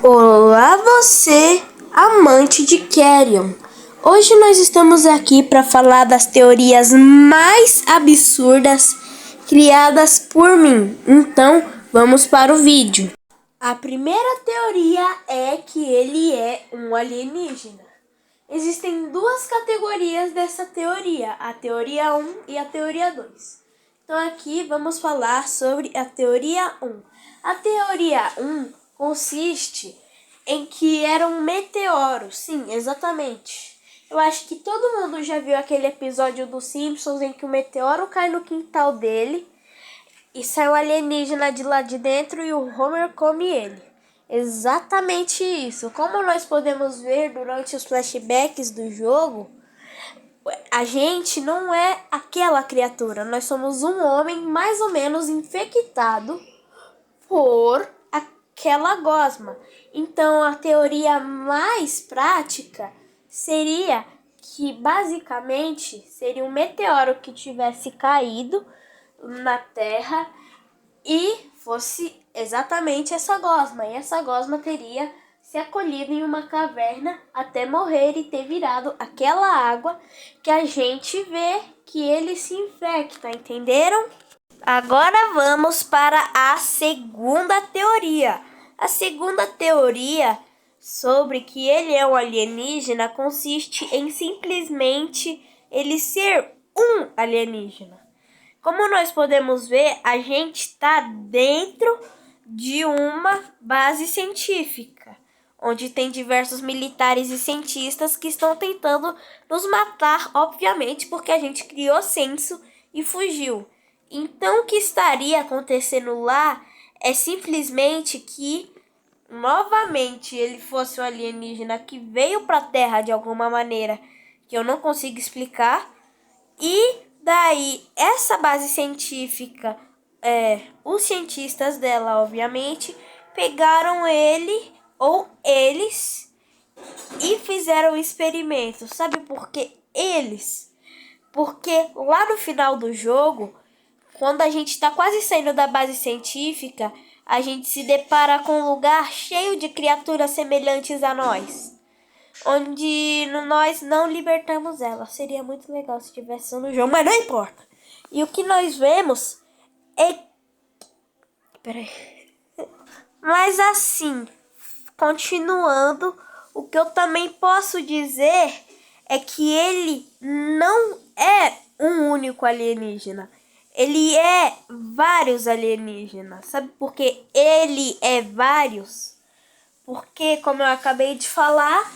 Olá você, amante de Carrion. Hoje nós estamos aqui para falar das teorias mais absurdas criadas por mim. Então, vamos para o vídeo. A primeira teoria é que ele é um alienígena. Existem duas categorias dessa teoria, a teoria 1 e a teoria 2. Então aqui vamos falar sobre a teoria 1. A teoria 1 consiste em que era um meteoro. Sim, exatamente. Eu acho que todo mundo já viu aquele episódio dos Simpsons em que o meteoro cai no quintal dele e sai um alienígena de lá de dentro e o Homer come ele. Exatamente isso. Como nós podemos ver durante os flashbacks do jogo, a gente não é aquela criatura. Nós somos um homem mais ou menos infectado por aquela gosma. Então, a teoria mais prática seria que, basicamente, seria um meteoro que tivesse caído na Terra e fosse exatamente essa gosma. E essa gosma teria se acolhido em uma caverna até morrer e ter virado aquela água que a gente vê que ele se infecta, entenderam? Agora vamos para a segunda teoria. A segunda teoria sobre que ele é um alienígena consiste em simplesmente ele ser um alienígena. Como nós podemos ver, a gente está dentro de uma base científica, onde tem diversos militares e cientistas que estão tentando nos matar, obviamente, porque a gente criou senso e fugiu. Então, o que estaria acontecendo lá é simplesmente que, novamente, ele fosse um alienígena que veio para a Terra de alguma maneira que eu não consigo explicar. E daí, essa base científica, os cientistas dela, obviamente, pegaram ele ou eles e fizeram experimentos. Sabe por que eles? Porque lá no final do jogo, quando a gente está quase saindo da base científica, a gente se depara com um lugar cheio de criaturas semelhantes a nós, onde nós não libertamos ela. Seria muito legal se tivesse no jogo, mas não importa. E o que nós vemos é... Peraí. Mas assim, continuando, o que eu também posso dizer é que ele não é um único alienígena. Ele é vários alienígenas. Sabe por que ele é vários? Porque, como eu acabei de falar,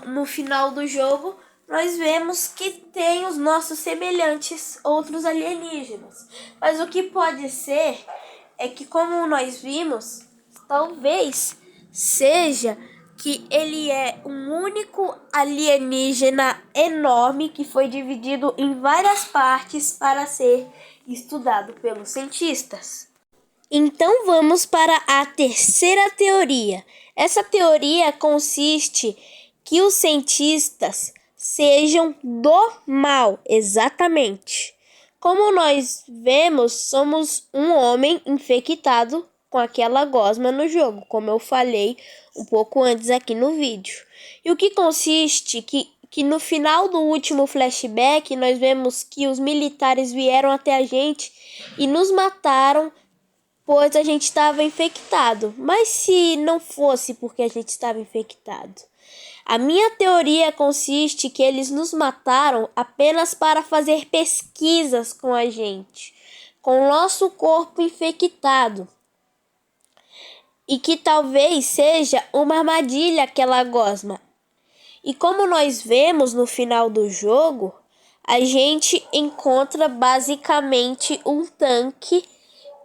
no final do jogo, nós vemos que tem os nossos semelhantes, outros alienígenas. Mas o que pode ser é que, como nós vimos, talvez seja que ele é um único alienígena enorme que foi dividido em várias partes para ser estudado pelos cientistas. Então vamos para a terceira teoria. Essa teoria consiste que os cientistas sejam do mal, exatamente. Como nós vemos, somos um homem infectado com aquela gosma no jogo, como eu falei um pouco antes aqui no vídeo. E o que consiste que no final do último flashback, nós vemos que os militares vieram até a gente e nos mataram, pois a gente estava infectado. Mas se não fosse porque a gente estava infectado? A minha teoria consiste que eles nos mataram apenas para fazer pesquisas com a gente, com o nosso corpo infectado. E que talvez seja uma armadilha aquela gosma. E como nós vemos no final do jogo, a gente encontra basicamente um tanque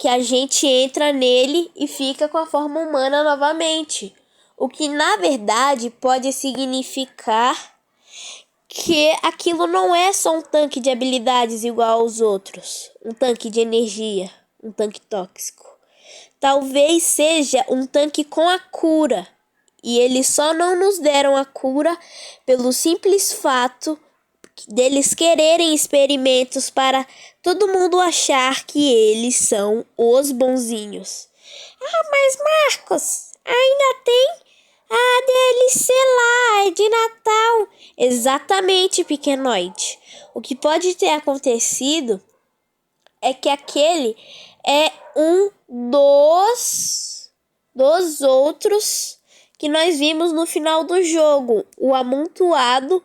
que a gente entra nele e fica com a forma humana novamente. O que na verdade pode significar que aquilo não é só um tanque de habilidades igual aos outros, um tanque de energia, um tanque tóxico. Talvez seja um tanque com a cura, e eles só não nos deram a cura pelo simples fato deles quererem experimentos para todo mundo achar que eles são os bonzinhos. Ah, mas Marcos, ainda tem Exatamente, pequenoide. O que pode ter acontecido é que aquele é um dos outros que nós vimos no final do jogo, o amontoado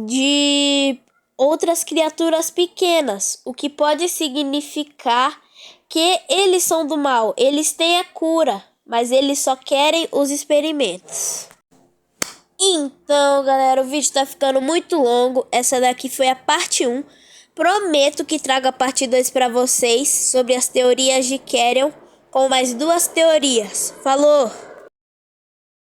de outras criaturas pequenas, o que pode significar que eles são do mal, eles têm a cura, mas eles só querem os experimentos. Então, galera, o vídeo tá ficando muito longo. Essa daqui foi a parte 1. Prometo que trago a parte 2 para vocês sobre as teorias de Carrion com mais 2 teorias. Falou!